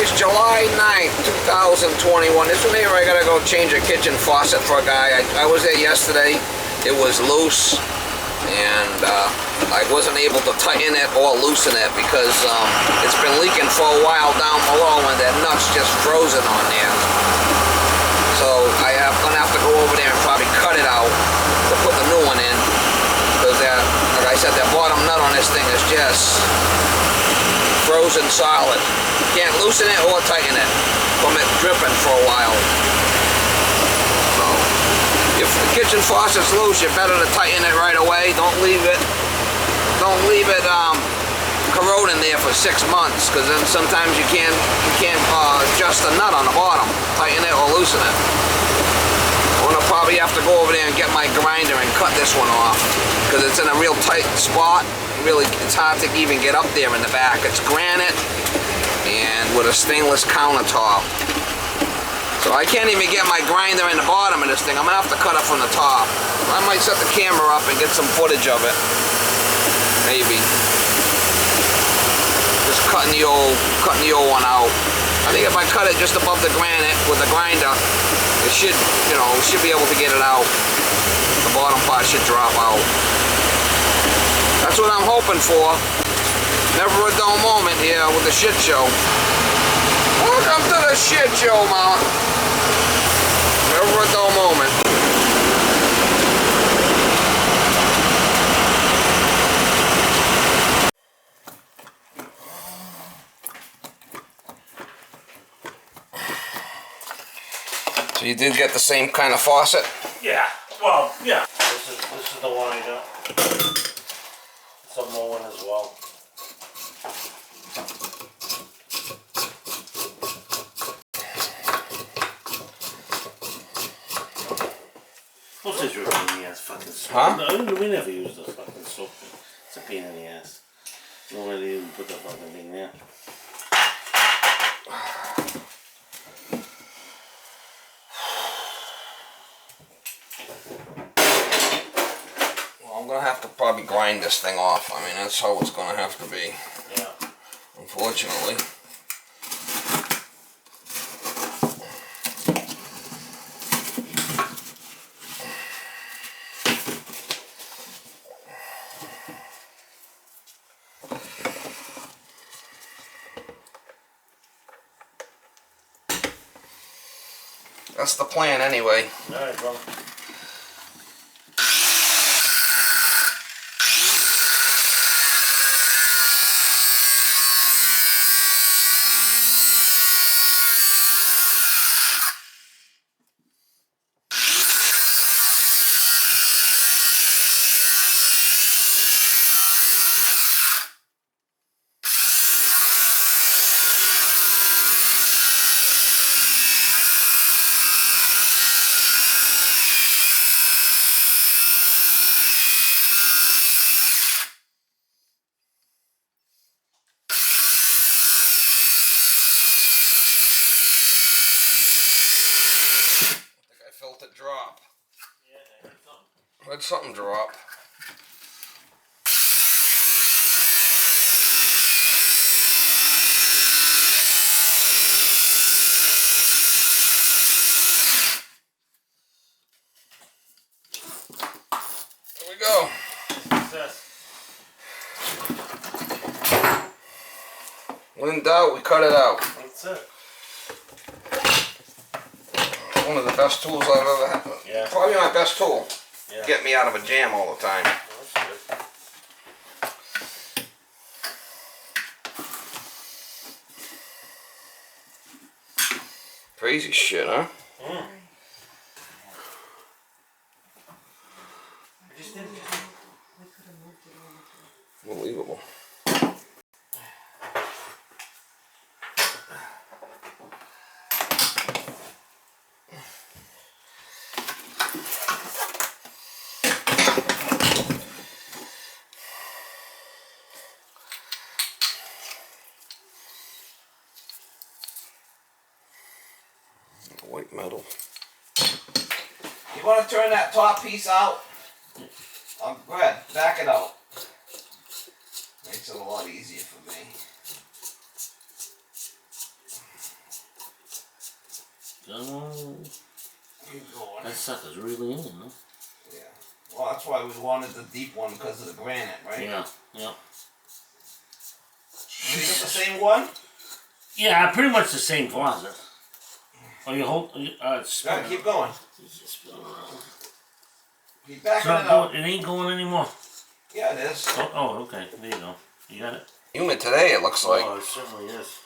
guys, July 9th, 2021. This one here, I gotta go change a kitchen faucet for a guy. I was there yesterday. It was loose, and I wasn't able to tighten it or loosen it because it's been leaking for a while down below, and that nut's just frozen on there. So I'm gonna have to go over there and probably cut it out to put the new one in, because that, like I said, that bottom nut on this thing is just frozen solid. Can't loosen it or tighten it from it dripping for a while. So if the kitchen faucet's loose, you're better to tighten it right away. Don't leave it corrode in there for 6 months, because then sometimes you can't adjust the nut on the bottom, tighten it or loosen it. I'm gonna probably have to go over there and get my grinder and cut this one off, because it's in a real tight spot. Really, it's hard to even get up there in the back. It's granite and with a stainless countertop, so I can't even get my grinder in the bottom of this thing. I'm gonna have to cut it from the top. I might set the camera up and get some footage of it, maybe. Just cutting the old one out. I think if I cut it just above the granite with the grinder, it should, should be able to get it out. The bottom part should drop out. That's what I'm hoping for. Never a dull moment here with the shit show. Welcome to the shit show, Mom. Never a dull moment. So you did get the same kind of faucet? Yeah. Well, yeah. This is the one I got. Some more one as well. What's this your pain in the ass fucking soap? Huh? No, we never use this fucking soap. It's a pain in the ass. You don't really even put the fucking thing there. I'm gonna have to probably grind this thing off. I mean, that's how it's gonna have to be. Yeah. Unfortunately. That's the plan anyway. Alright, brother. Drop. Yeah, I heard something drop. There we go. What's this? When in doubt, we cut it out. That's it. One of the best tools I've ever had. Yeah. Probably my best tool. Yeah. Get me out of a jam all the time. That's good. Crazy shit, huh? Mm. Unbelievable. White metal. You want to turn that top piece out? Go ahead, back it out. Makes it a lot easier for me. sucker's really in, no? Yeah. Well, that's why we wanted the deep one because of the granite, right? Yeah, yeah. You got the same one? Yeah, pretty much the same faucet. Oh, you hold. It's Gotta keep going. spinning around. Keep backing It's not it up. going. It ain't going anymore. Yeah, it is. Oh, okay. There you go. You got it. Humid today, it looks like. Oh, it certainly is.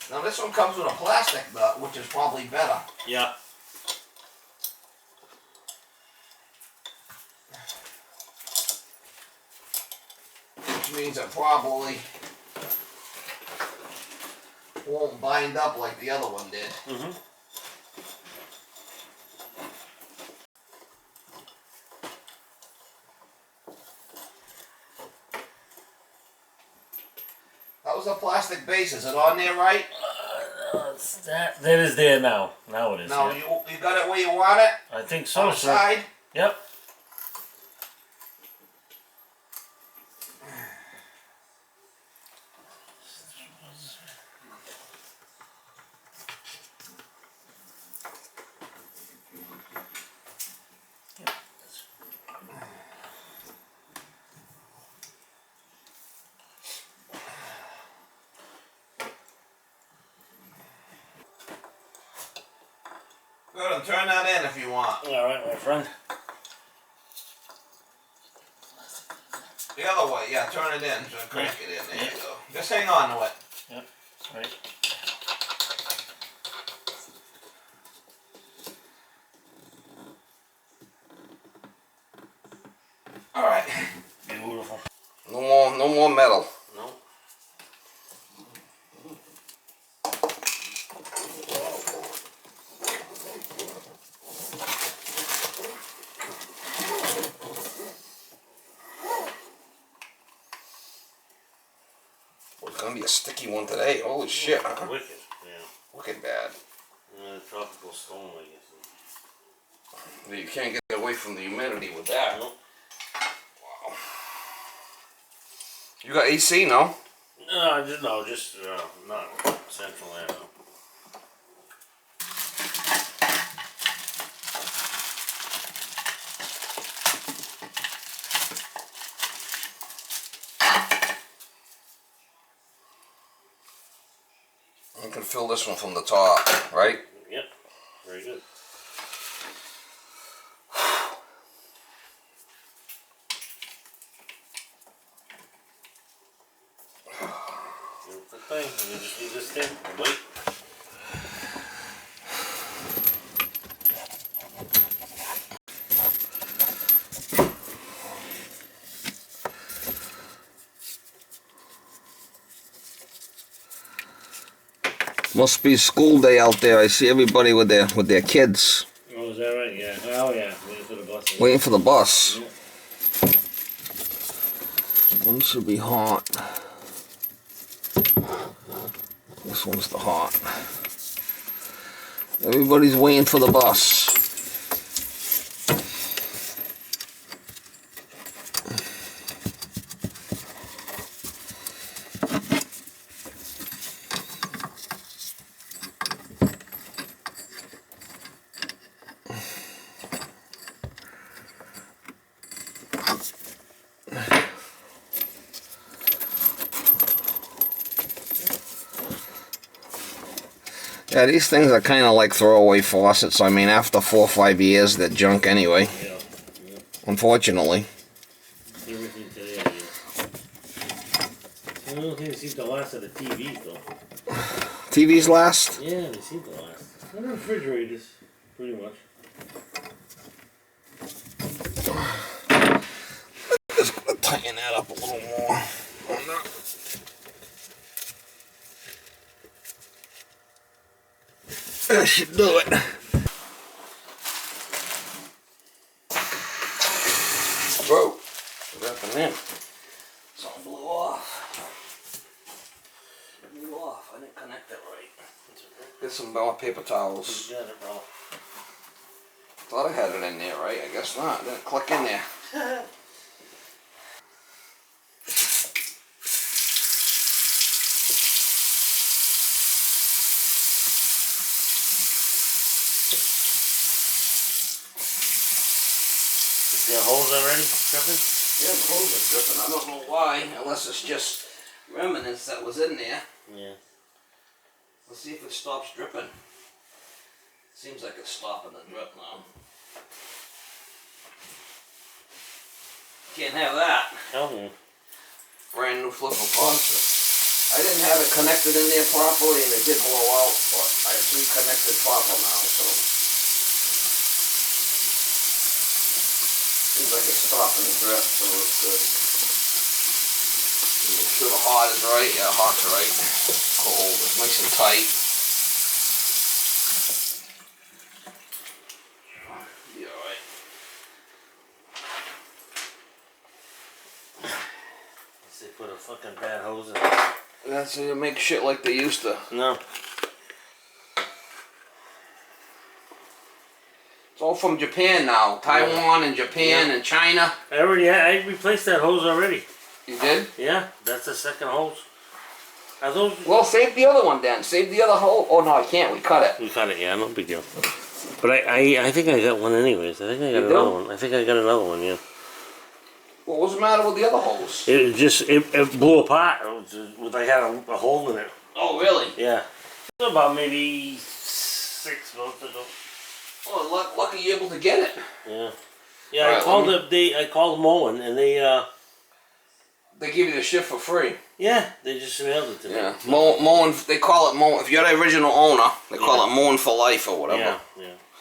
Now this one comes with a plastic nut, which is probably better. Yeah. Which means it probably won't bind up like the other one did. Mm-hmm. That was a plastic base. Is it on there right? That is there now. Now it is. No, yeah. you got it where you want it? I think On so, the sir. side? Yep. Go ahead and turn that in if you want. All right, my friend. The other way, yeah, turn it in. Just crank it in. There you go. Just hang on to it. Yep. Right. All right. Beautiful. No more metal. No. It's gonna be a sticky one today. Holy shit. Huh? Wicked. Yeah. Wicked bad. Tropical storm, I guess. You can't get away from the humidity with that. Nope. Wow. You got AC, no? No, just not central air. No. You can fill this one from the top, right? Yep. Very good. Beautiful thing. You just need this thing. Wait. Must be school day out there. I see everybody with their kids. Oh, is that right? Yeah. Oh, yeah. Waiting for the bus. Waiting for the bus. Yeah. One should be hot. This one's the hot. Everybody's waiting for the bus. Yeah, these things are kind of like throwaway faucets. I mean, after 4 or 5 years, they're junk anyway. Yeah. Unfortunately. Everything today, I guess. I don't think they seem to last at the TVs, though. TVs last? Yeah, they seem to last. And refrigerators, pretty much. Just gonna tighten that up a little more. That should do it. Whoa. What's happening in? Something blew off. Blew off. I didn't connect it right. Get some more paper towels. You got it, bro. Thought I had it in there, right? I guess not. It didn't click in there. Is there holes already dripping? Yeah, the hose is dripping. I don't know why, unless it's just remnants that was in there. Yeah. Let's see if it stops dripping. Seems like it's stopping the drip now. Can't have that. Oh. Brand new flipping faucet. I didn't have it connected in there properly and it did blow out, but it's reconnected proper now, so. Seems like it's stopping the drip, so it's good. Make sure the hot is right. Yeah, hot's right. Cold. It's nice and tight. Be alright. They put a fucking bad hose in it. That's how you make shit like they used to. No. It's all from Japan now. Taiwan and Japan and China. I replaced that hose already. You did? Yeah, that's the second hose. Are those? Well, save the other one then. Save the other hole. Oh no, I can't. We cut it. We cut it, yeah, no big deal. But I think I got one anyways. I think I got another one. I think I got another one, yeah. What was the matter with the other holes? It just, it blew apart. I had a hole in it. Oh, really? Yeah. About maybe 6 months ago. Oh, lucky you're able to get it. Yeah. Yeah, Right, I called Mullen and they give you the shit for free. yeah, they just mailed it to me. Yeah. Mowing, they call it mowing. If you're the original owner, they call it mowing for life or whatever. Yeah, yeah.